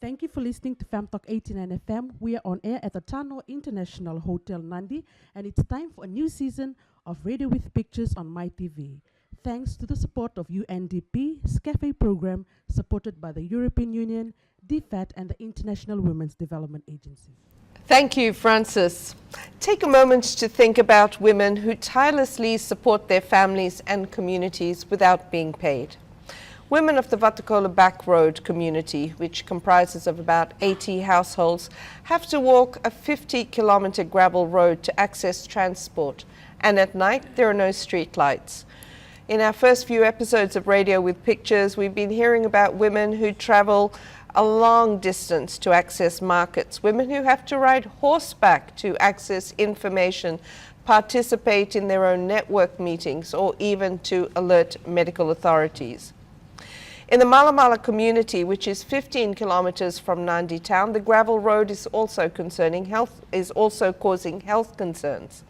Thank you for listening to Fem Talk 89 FM. We are on air at the Tano International Hotel Nadi, and it's time for a new season of Radio with Pictures on MyTV. Thanks to the support of UNDP, SCAFE program supported by the European Union, DFAT, and the International Women's Development Agency. Thank you, Francis. Take a moment to think about women who tirelessly support their families and communities without being paid. Women of the Vatukola Back Road community, which comprises of about 80 households, have to walk a 50-kilometer gravel road to access transport, and at night there are no street lights. In our first few episodes of Radio with Pictures, we've been hearing about women who travel a long distance to access markets, women who have to ride horseback to access information, participate in their own network meetings, or even to alert medical authorities. In the Malamala community, which is 15 kilometers from Nadi town, the gravel road is also causing health concerns.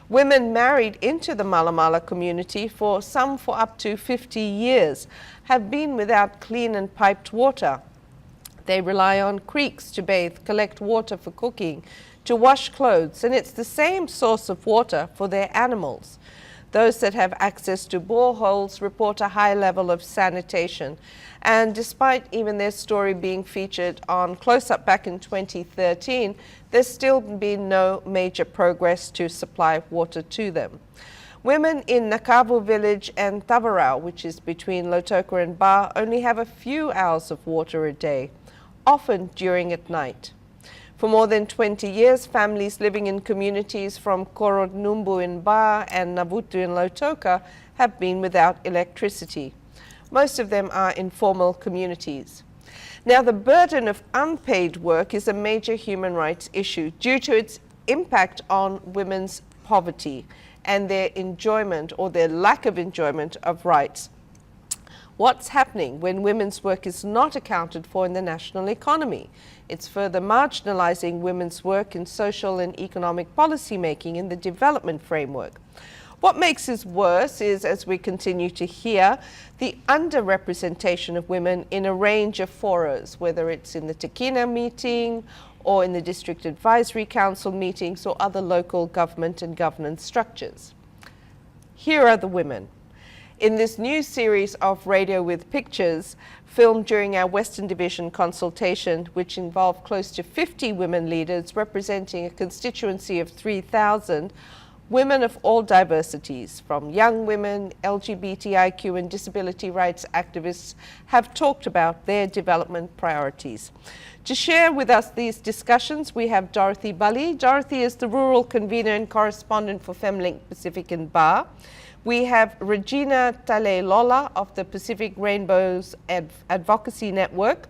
Women married into the Malamala community for up to 50 years have been without clean and piped water. They rely on creeks to bathe, collect water for cooking, to wash clothes, and it's the same source of water for their animals. Those that have access to boreholes report a high level of sanitation. And despite even their story being featured on Close Up back in 2013, there's still been no major progress to supply water to them. Women in Nakavu village and Tavarau, which is between Lautoka and Ba, only have a few hours of water a day, often during at night. For more than 20 years, families living in communities from Korodnumbu in Ba and Navutu in Lautoka have been without electricity. Most of them are informal communities. Now, the burden of unpaid work is a major human rights issue due to its impact on women's poverty and their enjoyment or their lack of enjoyment of rights. What's happening when women's work is not accounted for in the national economy? It's further marginalizing women's work in social and economic policy making in the development framework. What makes this worse is, as we continue to hear, the underrepresentation of women in a range of forums, whether it's in the Tekina meeting or in the District Advisory Council meetings or other local government and governance structures. Here are the women. In this new series of Radio with Pictures, filmed during our Western Division consultation, which involved close to 50 women leaders representing a constituency of 3,000, women of all diversities, from young women, LGBTIQ and disability rights activists, have talked about their development priorities. To share with us these discussions, we have Dorothy Bali. Dorothy is the rural convener and correspondent for FemLink Pacific in Ba. We have Regina Tale-Lola of the Pacific Rainbows Advocacy Network,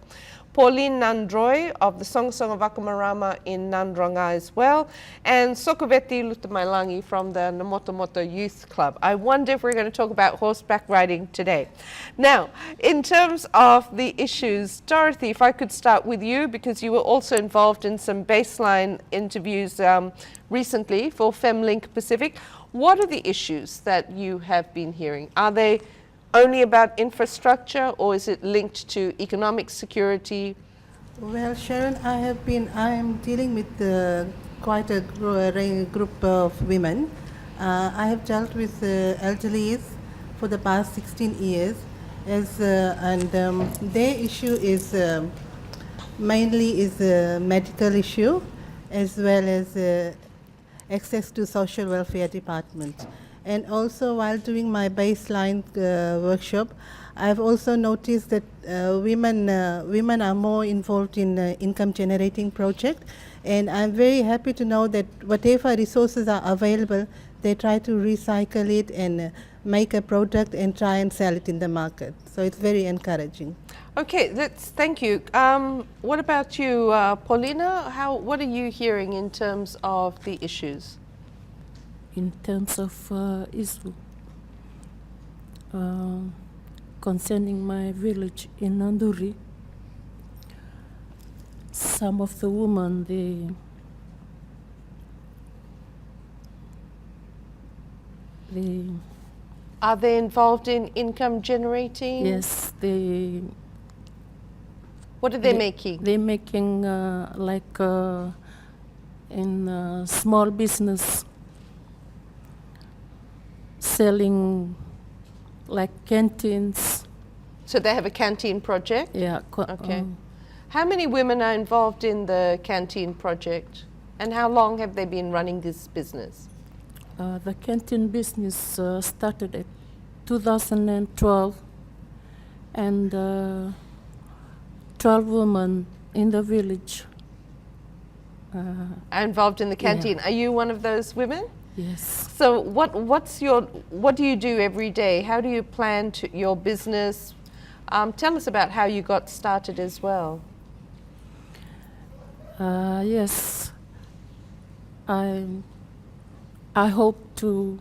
Pauline Nandroy of the Song of Akamarama in Nandronga as well, and Sokoveti Lutamailangi from the Namotomoto Youth Club. I wonder if we're going to talk about horseback riding today. Now, in terms of the issues, Dorothy, if I could start with you, because you were also involved in some baseline interviews recently for FemLink Pacific. What are the issues that you have been hearing? Are they only about infrastructure, or is it linked to economic security? Well, Sharon, I am dealing with quite a group of women. I have dealt with elderly for the past 16 years, and their issue is mainly a medical issue, as well as access to social welfare department. And also, while doing my baseline workshop, I've also noticed that women are more involved in income generating project, and I'm very happy to know that whatever resources are available, they try to recycle it and make a product and try and sell it in the market. So it's very encouraging. Okay, thank you. What about you, Paulina? What are you hearing in terms of the issues? In terms of issue concerning my village in Nanduri, some of the women, Are they involved in income generating? Yes, What are they making? They're making like in small business, selling like canteens. So they have a canteen project? Yeah. Okay. How many women are involved in the canteen project? And how long have they been running this business? The canteen business started at 2012, and 12 women in the village. Are involved in the canteen. Yeah. Are you one of those women? Yes. So what do you do every day? How do you plan your business? Tell us about how you got started as well. Yes. I hope to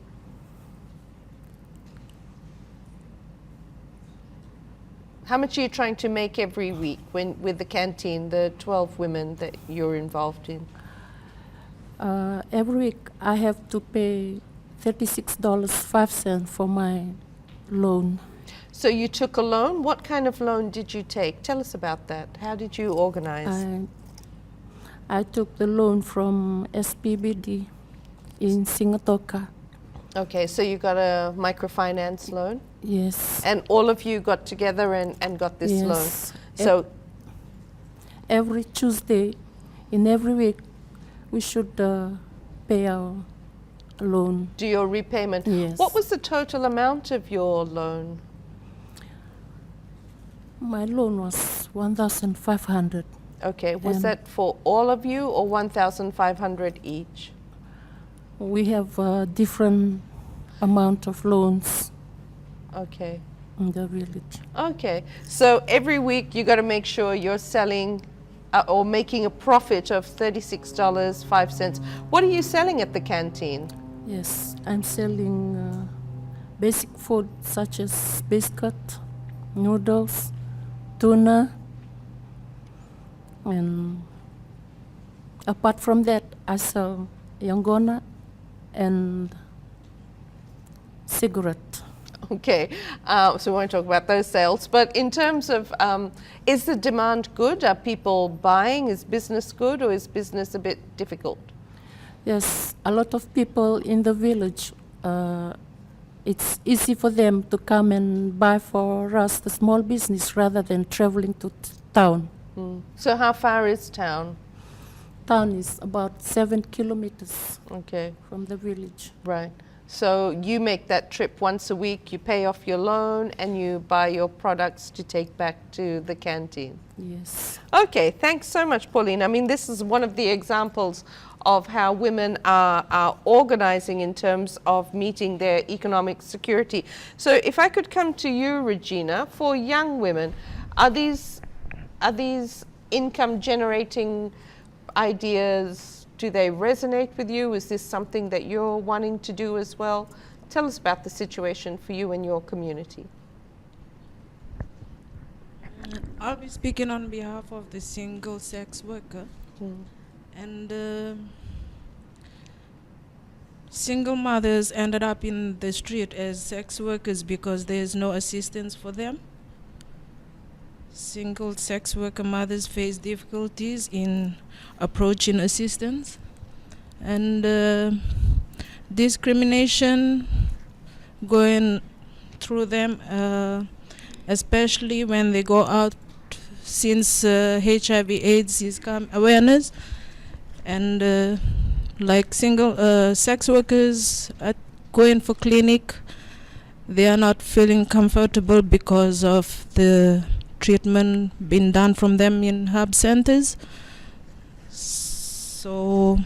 How much are you trying to make every week with the canteen, the 12 women that you're involved in? every week I have to pay $36.05 for my loan. So you took a loan. What kind of loan did you take? Tell us about that. How did you organize? I took the loan from SPBD in Singatoka. Okay, so you got a microfinance loan? Yes. And all of you got together and got this Yes. loan? So Every Tuesday in every week we should pay our loan. do your repayment. Yes. What was the total amount of your loan? My loan was 1,500. Okay, was And- that for all of you or 1,500 each? We have a different amount of loans Okay. in the village. Okay, so every week you got to make sure you're selling or making a profit of $36.05. What are you selling at the canteen? Yes, I'm selling basic food such as biscuit, noodles, tuna, and apart from that, I sell yangona and cigarette. Okay, so we won't talk about those sales. But in terms of, is the demand good? Are people buying? Is business good, or is business a bit difficult? Yes, a lot of people in the village, it's easy for them to come and buy for us the small business rather than traveling to town. So how far is town? Town is about 7 kilometers Okay, from the village. right. So you make that trip once a week, you pay off your loan, and you buy your products to take back to the canteen. Yes. Okay, thanks so much, Pauline. I mean, this is one of the examples of how women are organizing in terms of meeting their economic security. So if I could come to you, Regina, for young women, are these income generating ideas, do they resonate with you? Is this something that you're wanting to do as well? Tell us about the situation for you and your community. I'll be speaking on behalf of the single sex worker. And single mothers ended up in the street as sex workers because there's no assistance for them. Single sex worker mothers face difficulties in approaching assistance, and discrimination going through them, especially when they go out, since HIV/AIDS is awareness, and like single sex workers going for clinic, they are not feeling comfortable because of the treatment being done from them in hub centers. So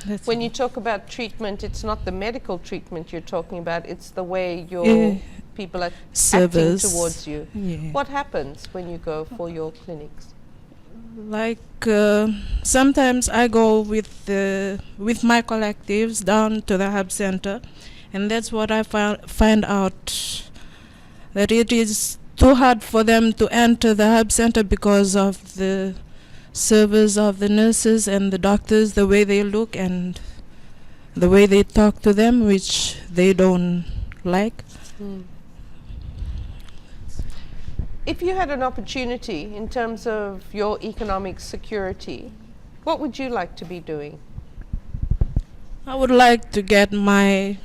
that's When you talk about treatment, it's not the medical treatment you're talking about, it's the way your people are service acting towards you. Yeah. What happens when you go for your clinics? Like sometimes I go with my collectives down to the hub center, and that's what I find out, that it is too hard for them to enter the hub center because of the service of the nurses and the doctors, the way they look and the way they talk to them, which they don't like. If you had an opportunity in terms of your economic security, what would you like to be doing? I would like to get my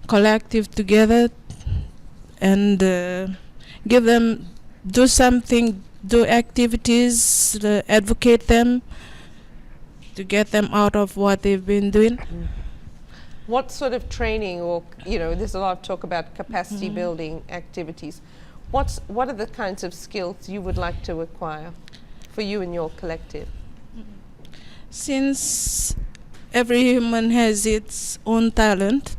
collective together and give them, do something, do activities, advocate them to get them out of what they've been doing. What sort of training, or there's a lot of talk about capacity building activities. What are the kinds of skills you would like to acquire for you and your collective? Since every human has its own talent,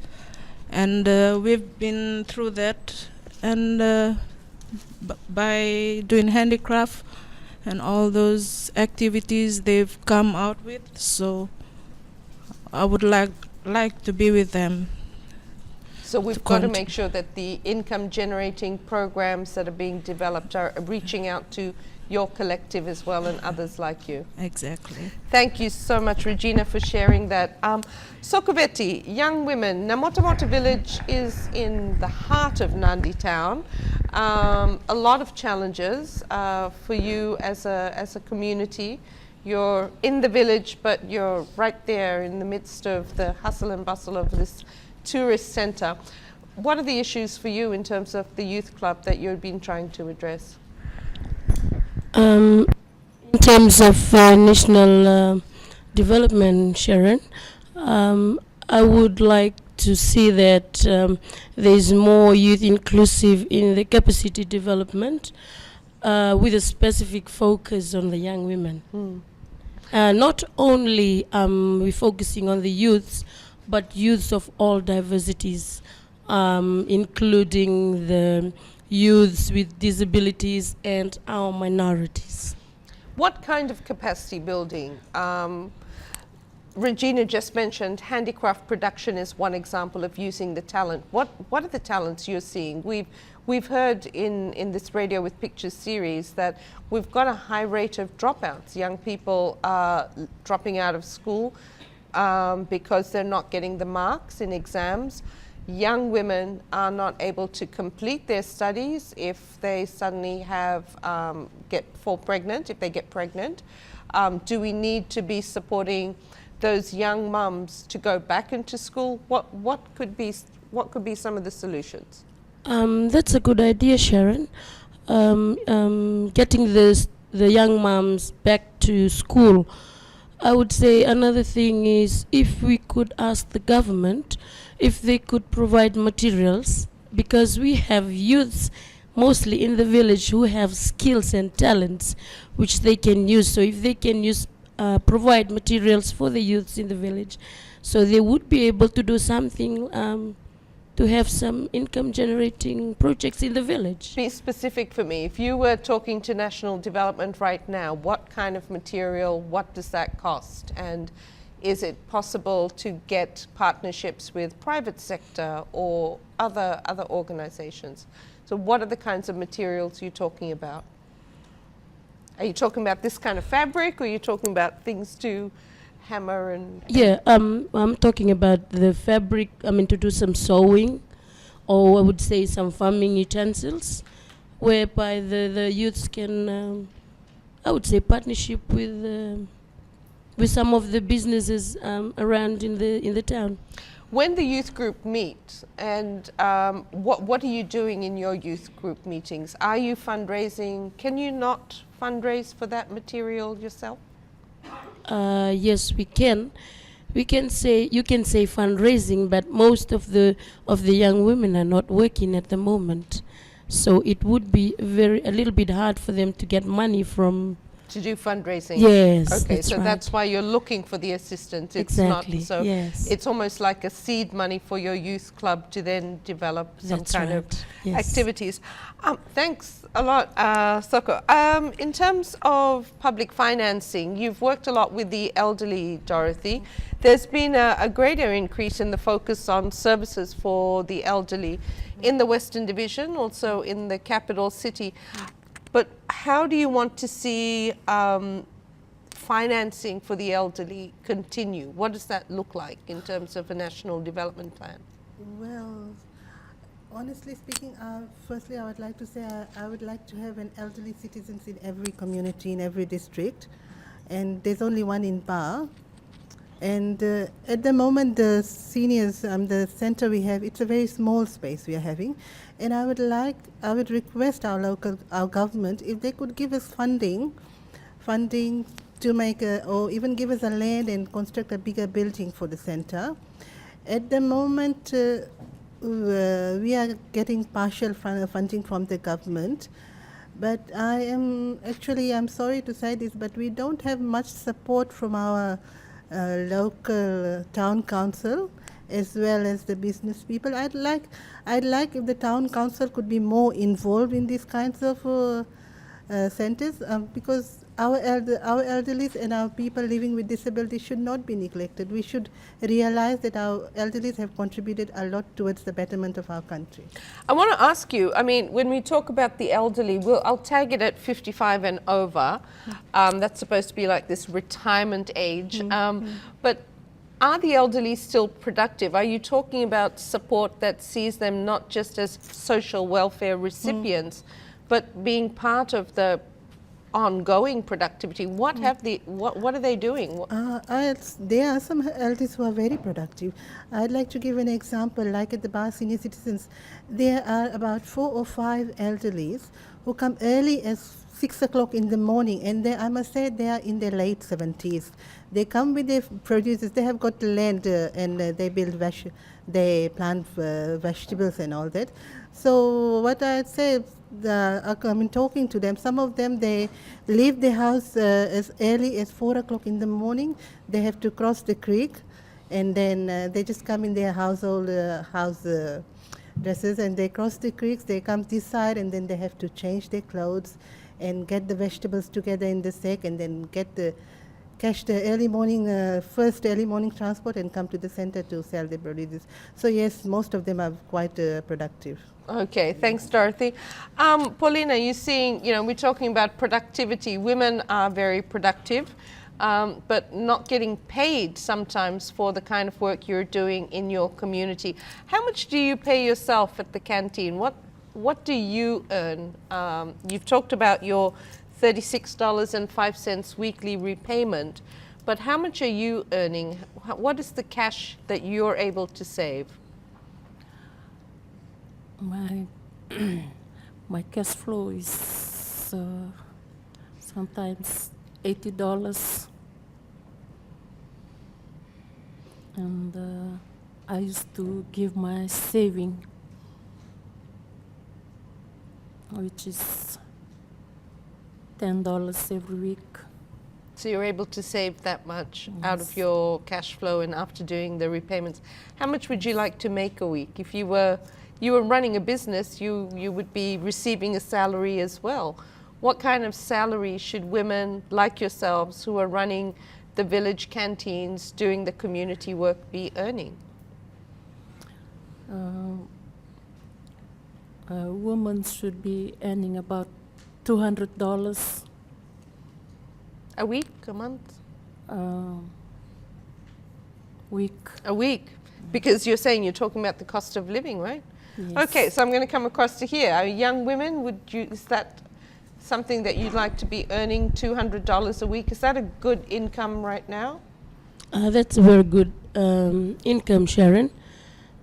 and we've been through that, and by doing handicraft and all those activities they've come out with, so I would like to be with them. So we've got to make sure that the income generating programs that are being developed are reaching out to your collective as well and others like you. Exactly. Thank you so much, Regina, for sharing that. Sokobeti, young women. Namotamoto village is in the heart of Nadi town. A lot of challenges for you as a community. You're in the village, but you're right there in the midst of the hustle and bustle of this tourist centre. What are the issues for you in terms of the youth club that you've been trying to address? In terms of national development, Sharon, I would like to see that there is more youth inclusive in the capacity development with a specific focus on the young women. Not only we're focusing on the youths, but youths of all diversities, including the youths with disabilities and our minorities. What kind of capacity building? Regina just mentioned handicraft production is one example of using the talent. What are the talents you're seeing? We've heard in this Radio with Pictures series that we've got a high rate of dropouts. Young people are dropping out of school because they're not getting the marks in exams. Young women are not able to complete their studies if they suddenly fall pregnant, if they get pregnant. Do we need to be supporting those young mums to go back into school? What could be some of the solutions? That's a good idea, Sharon. Getting the young mums back to school. I would say another thing is if we could ask the government if they could provide materials, because we have youths mostly in the village who have skills and talents which they can use. So if they can provide materials for the youths in the village, so they would be able to do something to have some income generating projects in the village. Be specific for me. If you were talking to national development right now, what kind of material, what does that cost? And is it possible to get partnerships with private sector or other organizations? So what are the kinds of materials you're talking about? Are you talking about this kind of fabric, or are you talking about things to hammer and... Yeah, I'm talking about the fabric, to do some sewing, or I would say some farming utensils, whereby the youths can, I would say, partnership with some of the businesses around in the town. When the youth group meet, and what are you doing in your youth group meetings? Are you fundraising? Can you not fundraise for that material yourself? Yes, we can. You can say fundraising, but most of the young women are not working at the moment, so it would be a little bit hard for them to get money from. To do fundraising? Yes. Okay, so right. That's why you're looking for the assistance. It's exactly. Not, so yes. It's almost like a seed money for your youth club to then develop some That's kind right. of yes. activities. Thanks a lot, Soko. In terms of public financing, you've worked a lot with the elderly, Dorothy. There's been a greater increase in the focus on services for the elderly in the Western Division, also in the capital city. But how do you want to see financing for the elderly continue? What does that look like in terms of a national development plan? Well, Honestly speaking, firstly, I would like to say I would like to have an elderly citizens in every community, in every district, and there's only one in Ba. And at the moment, the seniors, the center we have, it's a very small space we are having, and I would request our government if they could give us funding to make or even give us a land and construct a bigger building for the center. At the moment, we are getting partial funding from the government, but I'm sorry to say this, but we don't have much support from our local town council as well as the business people. I'd like if the town council could be more involved in these kinds of centers, because our elderly and our people living with disability should not be neglected. We should realize that our elderly have contributed a lot towards the betterment of our country. I want to ask you, I mean, when we talk about the elderly, I'll tag it at 55 and over. That's supposed to be like this retirement age. But are the elderly still productive? Are you talking about support that sees them not just as social welfare recipients, but being part of the ongoing productivity? What are they doing? There are some elders who are very productive. I'd like to give an example. Like at the Bar Senior Citizens, there are about 4 or 5 elderlies who come early as 6 o'clock in the morning, and I must say they are in their late 70s. They come with their produces. They have got land and they they plant vegetables and all that. So what I'd say, talking to them, some of them, they leave the house as early as 4 o'clock in the morning. They have to cross the creek, and then they just come in their house dresses, and they cross the creeks. They come this side, and then they have to change their clothes and get the vegetables together in the sack, and then catch the first early morning transport and come to the center to sell the produce. So yes, most of them are quite productive. Okay, thanks, Dorothy. Paulina, you're seeing, we're talking about productivity. Women are very productive, but not getting paid sometimes for the kind of work you're doing in your community. How much do you pay yourself at the canteen? What do you earn? You've talked about your $36.05 weekly repayment, but how much are you earning? What is the cash that you're able to save? My cash flow is sometimes $80, and I used to give my saving, which is $10 every week. So you're able to save that much out of your cash flow, and after doing the repayments. How much would you like to make a week? If you were running a business, you would be receiving a salary as well. What kind of salary should women like yourselves who are running the village canteens, doing the community work, be earning? A woman should be earning about $200 a week, a month? Week. A week, because you're saying you're talking about the cost of living, right? Yes. Okay, so I'm going to come across to here. Are young women, is that something that you'd like to be earning, $200 a week? Is that a good income right now? That's a very good income, Sharon,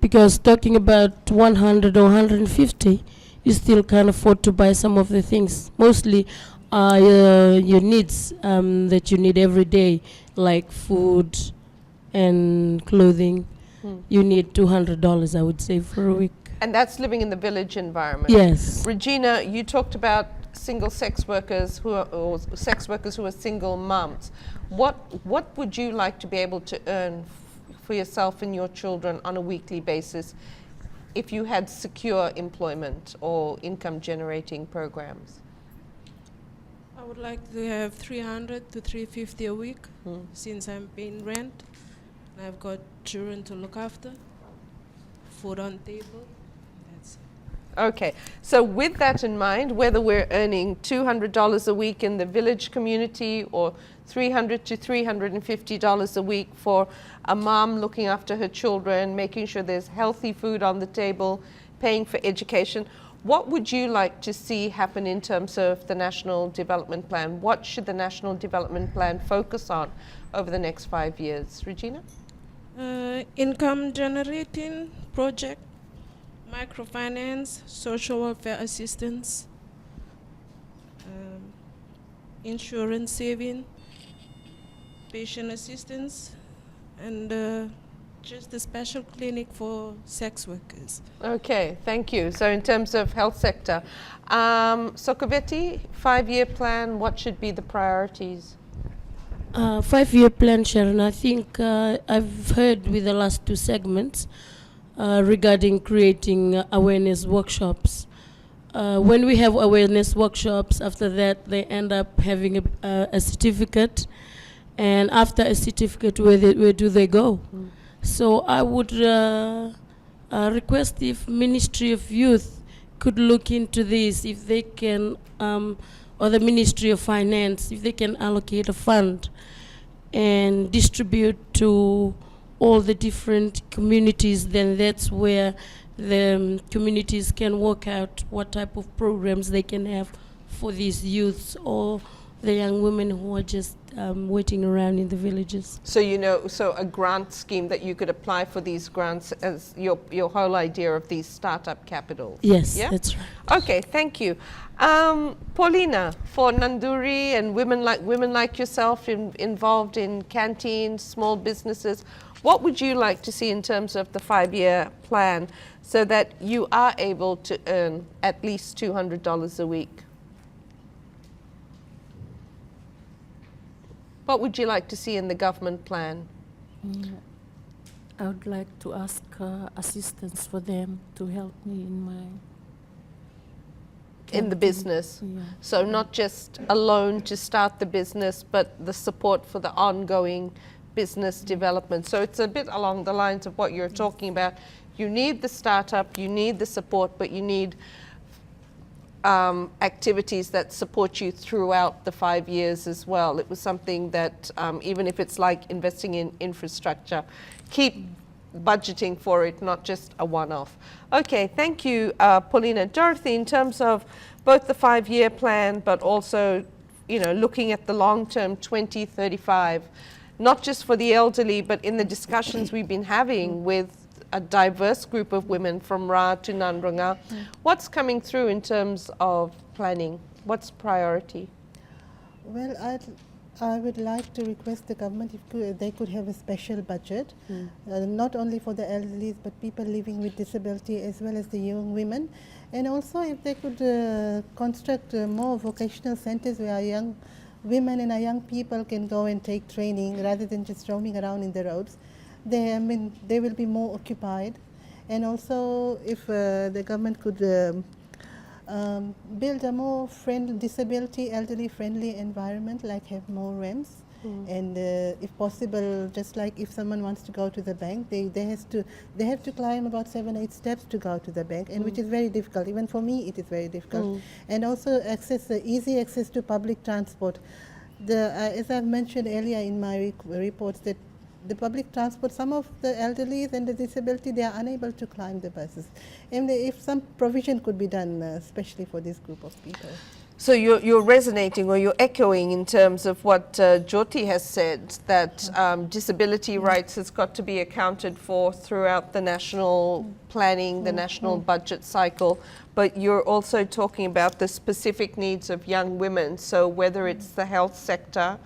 because talking about 100 or 150, you still can't afford to buy some of the things. Mostly your needs that you need every day, like food and clothing. You need $200, I would say, for a week. And that's living in the village environment. Yes. Regina, you talked about single sex workers or sex workers who are single moms. What would you like to be able to earn for yourself and your children on a weekly basis if you had secure employment or income generating programs? I would like to have 300 to 350 a week, since I'm paying rent. And I've got children to look after, food on table. That's it. Okay, so with that in mind, whether we're earning $200 a week in the village community or $300 to $350 a week for a mom looking after her children, making sure there's healthy food on the table, paying for education. What would you like to see happen in terms of the National Development Plan? What should the National Development Plan focus on over the next 5 years? Regina? Income generating project, microfinance, social welfare assistance, insurance saving, patient assistance, and just a special clinic for sex workers. Okay, thank you. So in terms of health sector, Sokobeti, 5-year plan, what should be the priorities? 5-year plan, Sharon. I think I've heard with the last 2 segments regarding creating awareness workshops. When we have awareness workshops, after that they end up having a certificate, and after a certificate, where do they go? So I would request if Ministry of Youth could look into this, if they can, or the Ministry of Finance, if they can allocate a fund and distribute to all the different communities, then that's where the communities can work out what type of programs they can have for these youths or the young women who are just waiting around in the villages. So so a grant scheme that you could apply for these grants as your whole idea of these startup capitals. Yes, yeah? that's right. Okay, thank you. Paulina, for Nanduri and women like yourself involved in canteens, small businesses, what would you like to see in terms of the 5-year plan so that you are able to earn at least $200 a week? What would you like to see in the government plan? I would like to ask assistance for them to help me in my In the business. Yeah. So not just a loan to start the business, but the support for the ongoing business development. So it's a bit along the lines of what you're talking about. You need the startup, you need the support, but you need activities that support you throughout the 5 years as well. It was something that, even if it's like investing in infrastructure, keep budgeting for it, not just a one-off. Okay, thank you, Paulina. Dorothy, in terms of both the 5-year plan, but also, looking at the long-term 2035, not just for the elderly, but in the discussions we've been having with a diverse group of women from Ra to Nandrunga. What's coming through in terms of planning? What's priority? Well, I would like to request the government if they could have a special budget, not only for the elderly, but people living with disability as well as the young women. And also if they could construct more vocational centers where young women and young people can go and take training rather than just roaming around in the roads. They will be more occupied. And also if the government could build a more disability, elderly friendly environment, like have more ramps. And if possible, just like if someone wants to go to the bank, they have to climb about 7-8 steps to go to the bank, and which is very difficult. Even for me, it is very difficult. And also easy access to public transport. As I've mentioned earlier in my reports, that the public transport, some of the elderly and the disability, they are unable to climb the buses. And if some provision could be done, especially for this group of people. So you're resonating, or you're echoing in terms of what Jyoti has said, that disability rights has got to be accounted for throughout the national planning, the national budget cycle, but you're also talking about the specific needs of young women. So whether it's the health sector,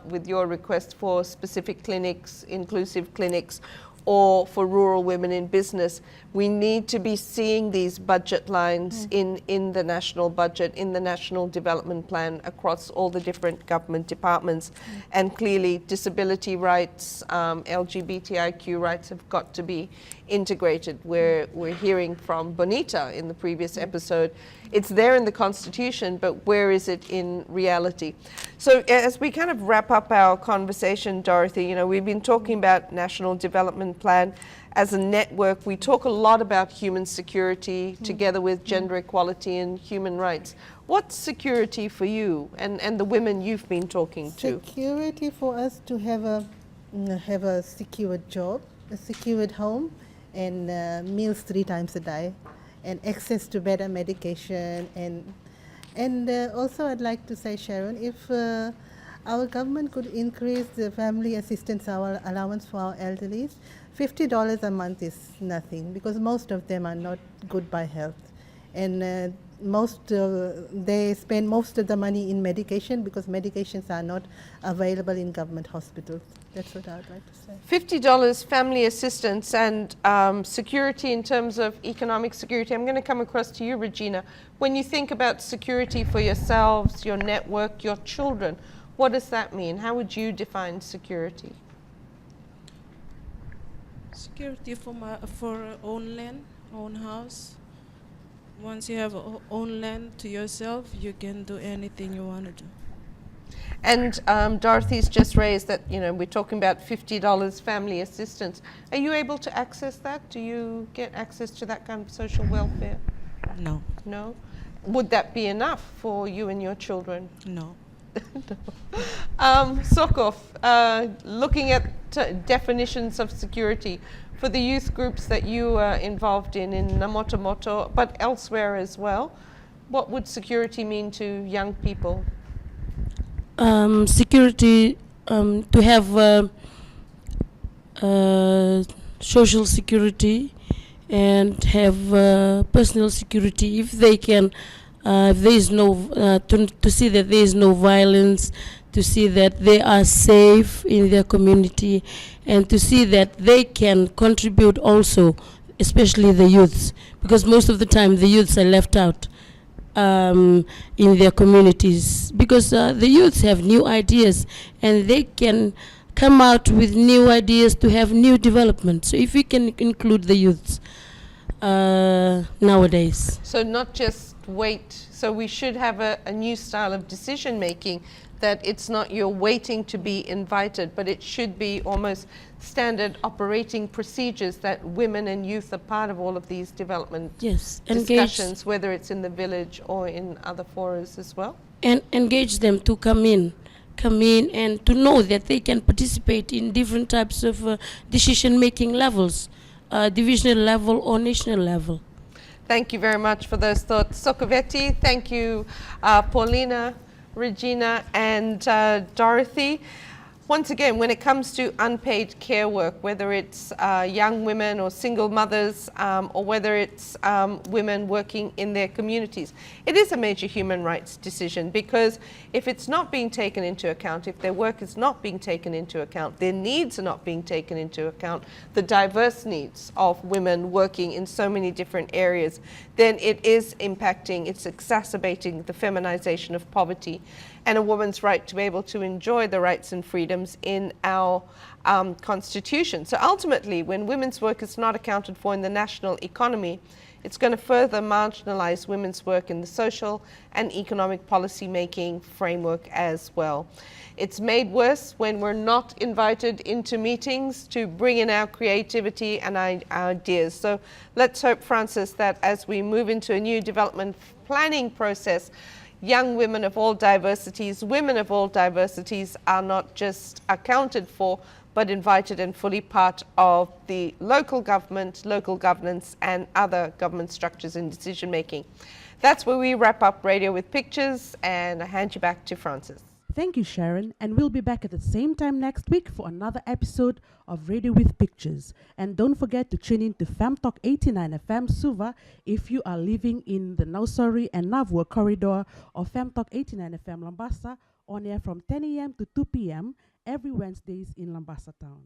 with your request for specific clinics, inclusive clinics, or for rural women in business, we need to be seeing these budget lines in the national budget, in the national development plan across all the different government departments. And clearly disability rights, LGBTIQ rights have got to be integrated. We're hearing from Bonita in the previous episode. It's there in the Constitution, but where is it in reality? So as we kind of wrap up our conversation, Dorothy, we've been talking about National Development Plan as a network. We talk a lot about human security together with gender equality and human rights. What's security for you and the women you've been talking to? Security for us to have a secured job, a secured home, and meals 3 times a day, and access to better medication. And also I'd like to say, Sharon, if our government could increase the family assistance allowance for our elderlies, $50 a month is nothing, because most of them are not good by health. And they spend most of the money in medication, because medications are not available in government hospitals. That's what I would like to say. $50 family assistance and security in terms of economic security. I'm going to come across to you, Regina. When you think about security for yourselves, your network, your children, what does that mean? How would you define security? Security for own land, own house. Once you have own land to yourself, you can do anything you want to do. And Dorothy's just raised that, we're talking about $50 family assistance. Are you able to access that? Do you get access to that kind of social welfare? No. No? Would that be enough for you and your children? No. Sokov, looking at definitions of security for the youth groups that you are involved in Namotomoto, but elsewhere as well, what would security mean to young people? Security, to have social security and have personal security, if they can, if there is no, to see that there is no violence, to see that they are safe in their community, and to see that they can contribute also, especially the youths, because most of the time the youths are left out in their communities, because the youths have new ideas and they can come out with new ideas to have new development. So if we can include the youths nowadays. So not just wait, so we should have a new style of decision making, that it's not you're waiting to be invited, but it should be almost standard operating procedures that women and youth are part of all of these development discussions, whether it's in the village or in other forums as well. And engage them to come in and to know that they can participate in different types of decision-making levels, divisional level or national level. Thank you very much for those thoughts. Sokoveti, thank you, Paulina, Regina, and Dorothy. Once again, when it comes to unpaid care work, whether it's young women or single mothers, or whether it's women working in their communities, it is a major human rights decision, because if it's not being taken into account, if their work is not being taken into account, their needs are not being taken into account, the diverse needs of women working in so many different areas, then it is impacting, it's exacerbating the feminization of poverty and a woman's right to be able to enjoy the rights and freedoms in our constitution. So ultimately, when women's work is not accounted for in the national economy, it's going to further marginalize women's work in the social and economic policy making framework as well. It's made worse when we're not invited into meetings to bring in our creativity and our ideas. So let's hope, Francis, that as we move into a new development planning process, young women of all diversities, women of all diversities are not just accounted for, but invited and fully part of the local government, local governance, and other government structures in decision making. That's where we wrap up Radio with Pictures, and I hand you back to Francis. Thank you, Sharon, and we'll be back at the same time next week for another episode of Radio with Pictures. And don't forget to tune in to FemTalk 89 FM Suva if you are living in the Nausori and Navua corridor, or FemTalk 89 FM Lambasa, on air from 10 a.m. to 2 p.m. every Wednesdays in Lambasa town.